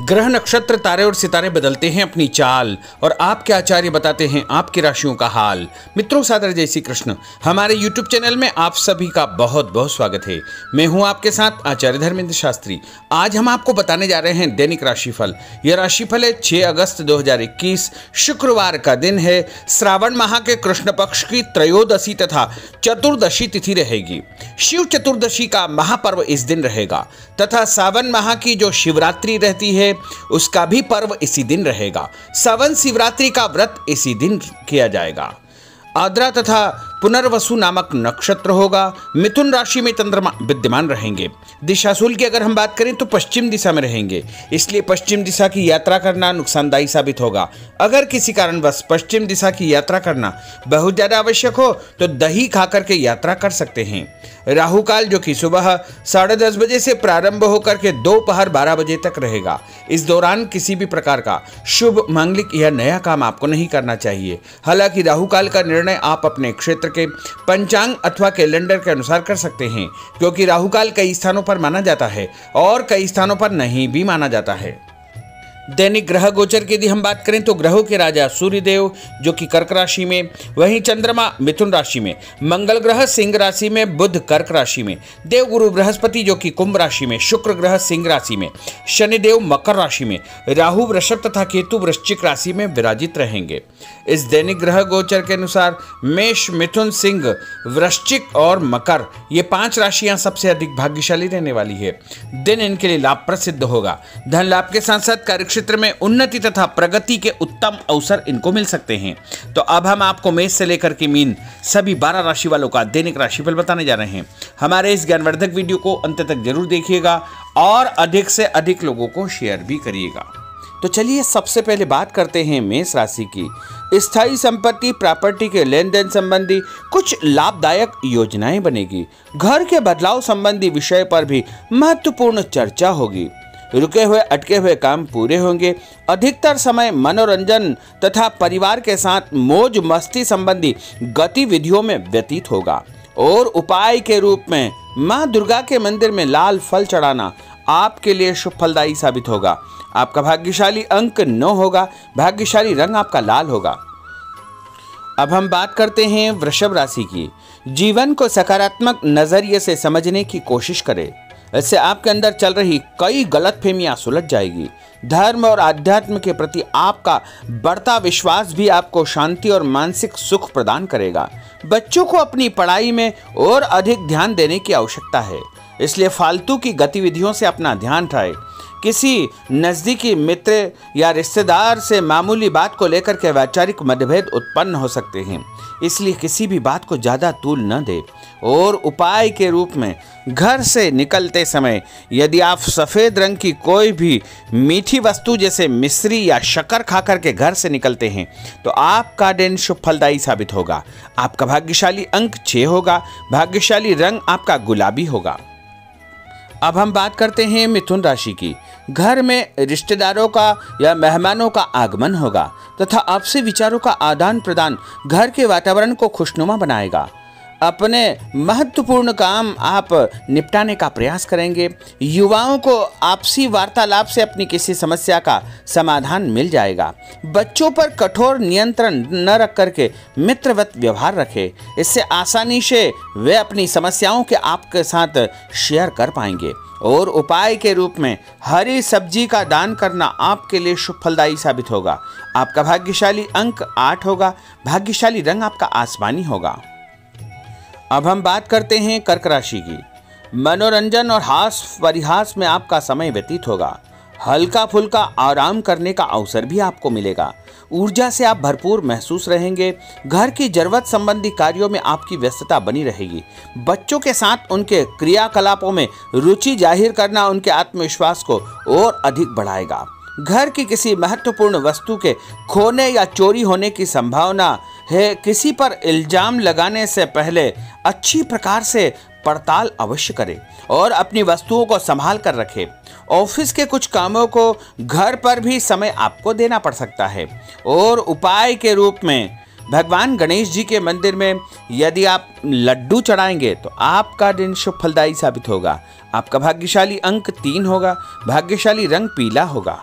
ग्रह नक्षत्र तारे और सितारे बदलते हैं अपनी चाल और आपके आचार्य बताते हैं आपकी राशियों का हाल। मित्रों, सादर जय श्री कृष्ण। हमारे YouTube चैनल में आप सभी का बहुत बहुत स्वागत है। मैं हूं आपके साथ आचार्य धर्मेंद्र शास्त्री। आज हम आपको बताने जा रहे हैं दैनिक राशिफल। यह राशिफल है 6 अगस्त 2021 शुक्रवार का दिन है। श्रावण माह के कृष्ण पक्ष की त्रयोदशी तथा चतुर्दशी तिथि रहेगी। शिव चतुर्दशी का महापर्व इस दिन रहेगा तथा सावन माह की जो शिवरात्रि रहती है उसका भी पर्व इसी दिन रहेगा। सावन शिवरात्रि का व्रत इसी दिन किया जाएगा। आद्रा तथा पुनर्वसु नामक नक्षत्र होगा। मिथुन राशि में चंद्रमा विद्यमान रहेंगे। दिशाशूल की अगर हम बात करें तो पश्चिम दिशा में रहेंगे, इसलिए पश्चिम दिशा की यात्रा करना नुकसानदायी साबित होगा। अगर किसी कारणवश पश्चिम दिशा की यात्रा करना बहुत ज्यादा आवश्यक हो तो दही खाकर के यात्रा कर सकते हैं। राहु काल जो कि सुबह 10:30 बजे से प्रारंभ होकर के दोपहर 12 बजे तक रहेगा। इस दौरान किसी भी प्रकार का शुभ, मांगलिक या नया काम आपको नहीं करना चाहिए। हालांकि राहु काल का निर्णय आप अपने क्षेत्र के पंचांग अथवा कैलेंडर के अनुसार कर सकते हैं, क्योंकि राहु काल कई स्थानों पर माना जाता है और कई स्थानों पर नहीं भी माना जाता है। दैनिक ग्रह गोचर की यदि हम बात करें तो ग्रहों के राजा सूर्यदेव जो कि कर्क राशि में, वहीं चंद्रमा मिथुन राशि में, मंगल ग्रह सिंह राशि में, बुध कर्क राशि में, देवगुरु बृहस्पति जो कि कुंभ राशि में, शुक्र ग्रह सिंह राशि में, शनिदेव मकर राशि में, राहु वृषभ तथा केतु वृश्चिक राशि में विराजित रहेंगे। इस दैनिक ग्रह गोचर के अनुसार मेष, मिथुन, सिंह, वृश्चिक और मकर ये 5 राशियां सबसे अधिक भाग्यशाली रहने वाली है। दिन इनके लिए लाभप्रद सिद्ध होगा। धन लाभ के साथ साथ कार्य क्षेत्र में उन्नति तथा प्रगति के उत्तम अवसर इनको मिल सकते हैं। तो अब हम आपको मेष से लेकर के मीन सभी 12 राशि वालों का दैनिक राशिफल बताने जा रहे हैं। हमारे इस ज्ञानवर्धक वीडियो को अंत तक जरूर देखिएगा और अधिक से अधिक लोगों को शेयर भी करिएगा। तो चलिए सबसे पहले बात करते हैं मेष राशि की। स्थायी संपत्ति, प्रॉपर्टी के लेन देन संबंधी कुछ लाभदायक योजनाएं बनेगी। घर के बदलाव संबंधी विषय पर भी महत्वपूर्ण चर्चा होगी। रुके हुए अटके हुए काम पूरे होंगे। अधिकतर समय मनोरंजन तथा परिवार के साथ मौज मस्ती संबंधी गतिविधियों में व्यतीत होगा। और उपाय के रूप में मां दुर्गा के मंदिर में लाल फल चढ़ाना आपके लिए शुभ फलदायी साबित होगा। आपका भाग्यशाली अंक 9 होगा। भाग्यशाली रंग आपका लाल होगा। अब हम बात करते हैं वृषभ राशि की। जीवन को सकारात्मक नजरिए से समझने की कोशिश करें। इससे आपके अंदर चल रही कई गलतफहमियां सुलझ जाएगी। धर्म और आध्यात्म के प्रति आपका बढ़ता विश्वास भी आपको शांति और मानसिक सुख प्रदान करेगा। बच्चों को अपनी पढ़ाई में और अधिक ध्यान देने की आवश्यकता है, इसलिए फालतू की गतिविधियों से अपना ध्यान हटाएं। किसी नज़दीकी मित्र या रिश्तेदार से मामूली बात को लेकर के वैचारिक मतभेद उत्पन्न हो सकते हैं, इसलिए किसी भी बात को ज़्यादा तूल न दें। और उपाय के रूप में घर से निकलते समय यदि आप सफ़ेद रंग की कोई भी मीठी वस्तु जैसे मिश्री या शक्कर खा करके घर से निकलते हैं तो आपका दिन शुभ फलदायी साबित होगा। आपका भाग्यशाली अंक 6 होगा। भाग्यशाली रंग आपका गुलाबी होगा। अब हम बात करते हैं मिथुन राशि की। घर में रिश्तेदारों का या मेहमानों का आगमन होगा तथा आपसी विचारों का आदान प्रदान घर के वातावरण को खुशनुमा बनाएगा। अपने महत्वपूर्ण काम आप निपटाने का प्रयास करेंगे। युवाओं को आपसी वार्तालाप से अपनी किसी समस्या का समाधान मिल जाएगा। बच्चों पर कठोर नियंत्रण न रख करके मित्रवत व्यवहार रखें, इससे आसानी से वे अपनी समस्याओं के आपके साथ शेयर कर पाएंगे। और उपाय के रूप में हरी सब्जी का दान करना आपके लिए शुभ फलदायी साबित होगा। आपका भाग्यशाली अंक 8 होगा। भाग्यशाली रंग आपका आसमानी होगा। अब हम बात करते हैं कर्क राशि की। मनोरंजन और हास परिहास में आपका समय व्यतीत होगा। हल्का फुल्का आराम करने का अवसर भी आपको मिलेगा। ऊर्जा से आप भरपूर महसूस रहेंगे। घर की जरूरत संबंधी कार्यों में आपकी व्यस्तता बनी रहेगी। बच्चों के साथ उनके क्रियाकलापों में रुचि जाहिर करना उनके आत्मविश्वास को और अधिक बढ़ाएगा। घर की किसी महत्वपूर्ण वस्तु के खोने या चोरी होने की संभावना है। किसी पर इल्जाम लगाने से पहले अच्छी प्रकार से पड़ताल अवश्य करें और अपनी वस्तुओं को संभाल कर रखें। ऑफिस के कुछ कामों को घर पर भी समय आपको देना पड़ सकता है। और उपाय के रूप में भगवान गणेश जी के मंदिर में यदि आप लड्डू चढ़ाएंगे तो आपका दिन शुभ फलदायी साबित होगा। आपका भाग्यशाली अंक 3 होगा। भाग्यशाली रंग पीला होगा।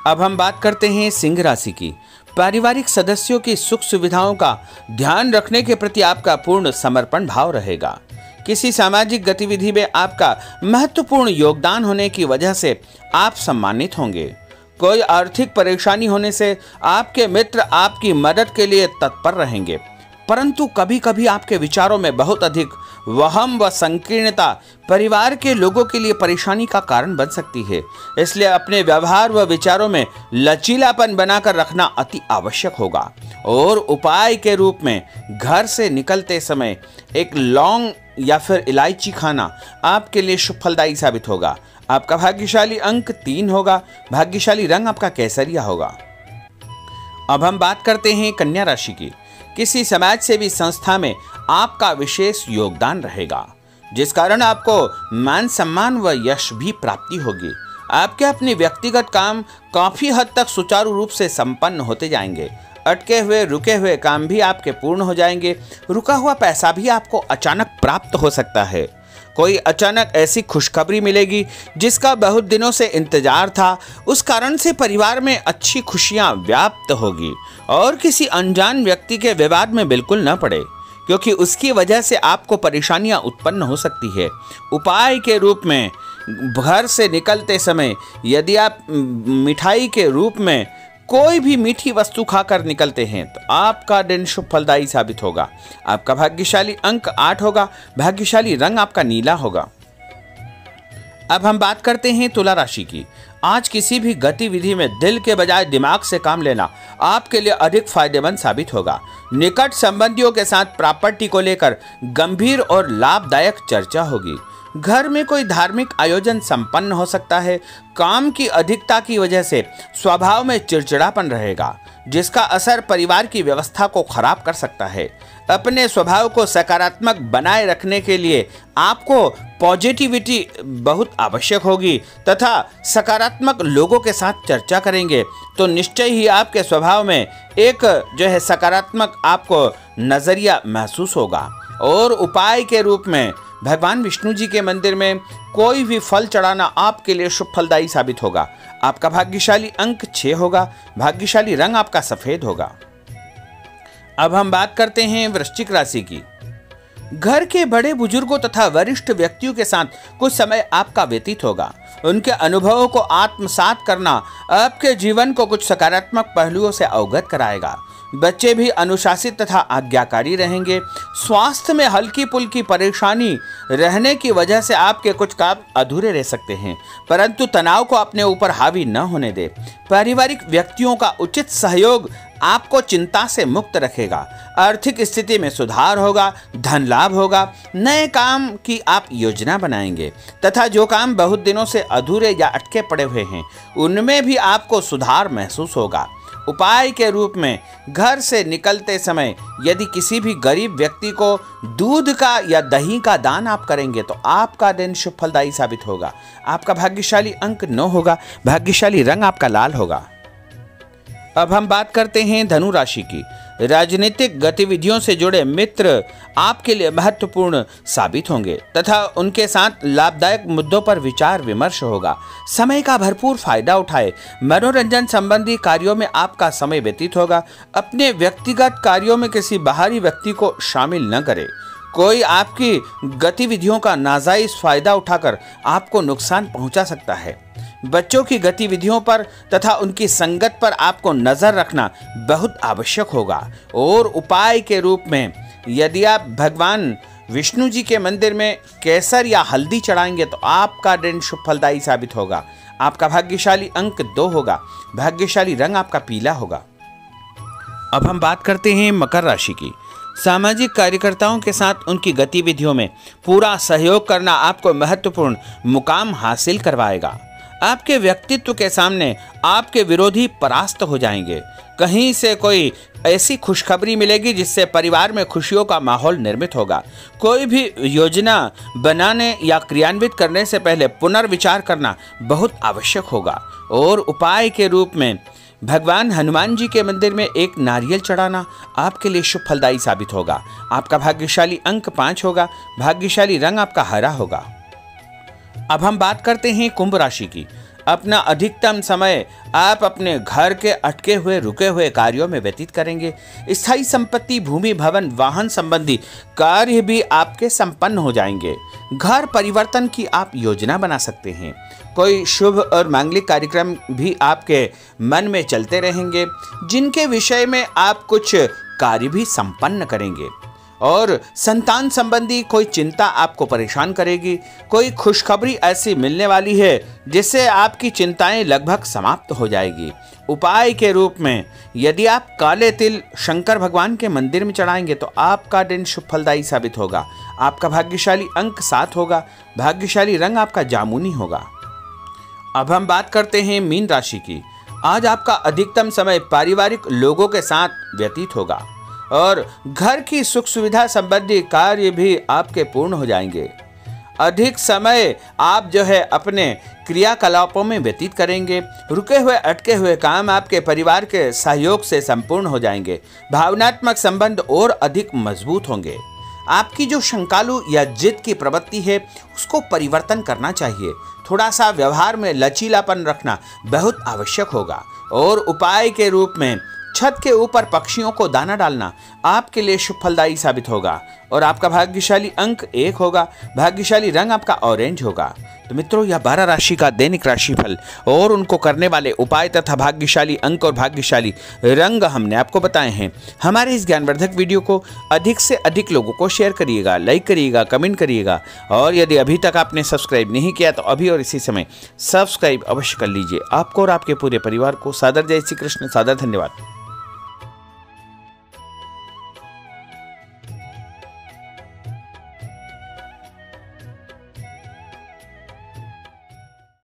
अब हम बात करते हैं सिंह राशि की। पारिवारिक सदस्यों की सुख सुविधाओं का ध्यान रखने के प्रति आपका पूर्ण समर्पण भाव रहेगा। किसी सामाजिक गतिविधि में आपका महत्वपूर्ण योगदान होने की वजह से आप सम्मानित होंगे। कोई आर्थिक परेशानी होने से आपके मित्र आपकी मदद के लिए तत्पर रहेंगे, परंतु कभी कभी आपके विचारों में बहुत अधिक वहम व संकीर्णता परिवार के लोगों के लिए परेशानी का कारण बन सकती है। इसलिए अपने व्यवहार व विचारों में लचीलापन बनाकर रखना अति आवश्यक होगा। और उपाय के रूप में घर से निकलते समय एक लौंग या फिर इलायची खाना आपके लिए शुभ फलदायी साबित होगा। आपका भाग्यशाली अंक 3 होगा। भाग्यशाली रंग आपका केसरिया होगा। अब हम बात करते हैं कन्या राशि की। किसी समाज सेवी संस्था में आपका विशेष योगदान रहेगा, जिस कारण आपको मान सम्मान व यश भी प्राप्ति होगी। आपके अपने व्यक्तिगत काम काफी हद तक सुचारू रूप से संपन्न होते जाएंगे। अटके हुए रुके हुए काम भी आपके पूर्ण हो जाएंगे। रुका हुआ पैसा भी आपको अचानक प्राप्त हो सकता है। कोई अचानक ऐसी खुशखबरी मिलेगी जिसका बहुत दिनों से इंतजार था। उस कारण से परिवार में अच्छी खुशियां व्याप्त होगी। और किसी अनजान व्यक्ति के विवाद में बिल्कुल न पड़े, क्योंकि उसकी वजह से आपको परेशानियां उत्पन्न हो सकती है। उपाय के रूप में घर से निकलते समय यदि आप मिठाई के रूप में कोई भी मीठी वस्तु खाकर निकलते हैं तो आपका दिन शुभ फलदायी साबित होगा। आपका भाग्यशाली अंक 8 होगा। भाग्यशाली रंग आपका नीला होगा। अब हम बात करते हैं तुला राशि की। आज किसी भी गतिविधि में दिल के बजाय दिमाग से काम लेना आपके लिए अधिक फायदेमंद साबित होगा। निकट संबंधियों के साथ प्रॉपर्टी को लेकर गंभीर और लाभदायक चर्चा होगी। घर में कोई धार्मिक आयोजन संपन्न हो सकता है। काम की अधिकता की वजह से स्वभाव में चिड़चिड़ापन रहेगा, जिसका असर परिवार की व्यवस्था को खराब कर सकता है। अपने स्वभाव को सकारात्मक बनाए रखने के लिए आपको पॉजिटिविटी बहुत आवश्यक होगी तथा सकारात्मक लोगों के साथ चर्चा करेंगे तो निश्चय ही आपके स्वभाव में एक सकारात्मक आपको नजरिया महसूस होगा। और उपाय के रूप में भगवान विष्णु जी के मंदिर में कोई भी फल चढ़ाना आपके लिए शुभ फलदायी साबित होगा। आपका भाग्यशाली अंक 6 होगा। भाग्यशाली रंग आपका सफेद होगा। अब हम बात करते हैं वृश्चिक राशि की। घर के बड़े बुजुर्गों तथा वरिष्ठ व्यक्तियों के साथ कुछ समय आपका व्यतीत होगा। उनके अनुभवों को आत्मसात करना आपके जीवन को कुछ सकारात्मक पहलुओं से अवगत कराएगा। बच्चे भी अनुशासित तथा आज्ञाकारी रहेंगे। स्वास्थ्य में हल्की पुल्की परेशानी रहने की वजह से आपके कुछ काम अधूरे रह सकते हैं, परंतु तनाव को अपने ऊपर हावी न होने दे। पारिवारिक व्यक्तियों का उचित सहयोग आपको चिंता से मुक्त रखेगा। आर्थिक स्थिति में सुधार होगा। धन लाभ होगा। नए काम की आप योजना बनाएंगे तथा जो काम बहुत दिनों से अधूरे या अटके पड़े हुए हैं उनमें भी आपको सुधार महसूस होगा। उपाय के रूप में घर से निकलते समय यदि किसी भी गरीब व्यक्ति को दूध का या दही का दान आप करेंगे तो आपका दिन शुभ फलदायी साबित होगा। आपका भाग्यशाली अंक 9 होगा। भाग्यशाली रंग आपका लाल होगा। अब हम बात करते हैं धनु राशि की। राजनीतिक गतिविधियों से जुड़े मित्र आपके लिए महत्वपूर्ण साबित होंगे तथा उनके साथ लाभदायक मुद्दों पर विचार विमर्श होगा। समय का भरपूर फायदा उठाए। मनोरंजन संबंधी कार्यों में आपका समय व्यतीत होगा। अपने व्यक्तिगत कार्यों में किसी बाहरी व्यक्ति को शामिल न करें। कोई आपकी गतिविधियों का नाजायज फायदा उठाकर आपको नुकसान पहुंचा सकता है। बच्चों की गतिविधियों पर तथा उनकी संगत पर आपको नजर रखना बहुत आवश्यक होगा। और उपाय के रूप में यदि आप भगवान विष्णु जी के मंदिर में केसर या हल्दी चढ़ाएंगे तो आपका दिन शुभ फलदायी साबित होगा। आपका भाग्यशाली अंक 2 होगा। भाग्यशाली रंग आपका पीला होगा। अब हम बात करते हैं मकर राशि की। सामाजिक कार्यकर्ताओं के साथ उनकी गतिविधियों में पूरा सहयोग करना आपको महत्वपूर्ण मुकाम हासिल करवाएगा। आपके व्यक्तित्व के सामने आपके विरोधी परास्त हो जाएंगे। कहीं से कोई ऐसी खुशखबरी मिलेगी जिससे परिवार में खुशियों का माहौल निर्मित होगा। कोई भी योजना बनाने या क्रियान्वित करने से पहले पुनर्विचार करना बहुत आवश्यक होगा। और उपाय के रूप में भगवान हनुमान जी के मंदिर में एक नारियल चढ़ाना आपके लिए शुभ फलदायी साबित होगा। आपका भाग्यशाली अंक 5 होगा। भाग्यशाली रंग आपका हरा होगा। अब हम बात करते हैं कुंभ राशि की। अपना अधिकतम समय आप अपने घर के अटके हुए रुके हुए कार्यों में व्यतीत करेंगे। स्थायी संपत्ति, भूमि, भवन, वाहन संबंधी कार्य भी आपके संपन्न हो जाएंगे। घर परिवर्तन की आप योजना बना सकते हैं। कोई शुभ और मांगलिक कार्यक्रम भी आपके मन में चलते रहेंगे, जिनके विषय में आप कुछ कार्य भी संपन्न करेंगे। और संतान संबंधी कोई चिंता आपको परेशान करेगी। कोई खुशखबरी ऐसी मिलने वाली है जिससे आपकी चिंताएं लगभग समाप्त हो जाएगी। उपाय के रूप में यदि आप काले तिल शंकर भगवान के मंदिर में चढ़ाएंगे तो आपका दिन शुभ फलदायी साबित होगा। आपका भाग्यशाली अंक 7 होगा। भाग्यशाली रंग आपका जामुनी होगा। अब हम बात करते हैं मीन राशि की। आज आपका अधिकतम समय पारिवारिक लोगों के साथ व्यतीत होगा और घर की सुख सुविधा संबंधी कार्य भी आपके पूर्ण हो जाएंगे। अधिक समय आप अपने क्रियाकलापों में व्यतीत करेंगे। रुके हुए अटके हुए काम आपके परिवार के सहयोग से संपूर्ण हो जाएंगे। भावनात्मक संबंध और अधिक मजबूत होंगे। आपकी जो शंकालु या जिद की प्रवृत्ति है उसको परिवर्तन करना चाहिए। थोड़ा सा व्यवहार में लचीलापन रखना बहुत आवश्यक होगा। और उपाय के रूप में छत के ऊपर पक्षियों को दाना डालना आपके लिए शुभ फलदायी साबित होगा। और आपका भाग्यशाली अंक 1 होगा। भाग्यशाली रंग आपका ऑरेंज होगा। तो मित्रों, यह 12 राशि का दैनिक राशिफल और उनको करने वाले उपाय तथा भाग्यशाली अंक और भाग्यशाली रंग हमने आपको बताए हैं। हमारे इस ज्ञानवर्धक वीडियो को अधिक से अधिक लोगों को शेयर करिएगा, लाइक करिएगा, कमेंट करिएगा। और यदि अभी तक आपने सब्सक्राइब नहीं किया तो अभी और इसी समय सब्सक्राइब अवश्य कर लीजिए। आपको और आपके पूरे परिवार को सादर जय श्री कृष्ण, सादर धन्यवाद।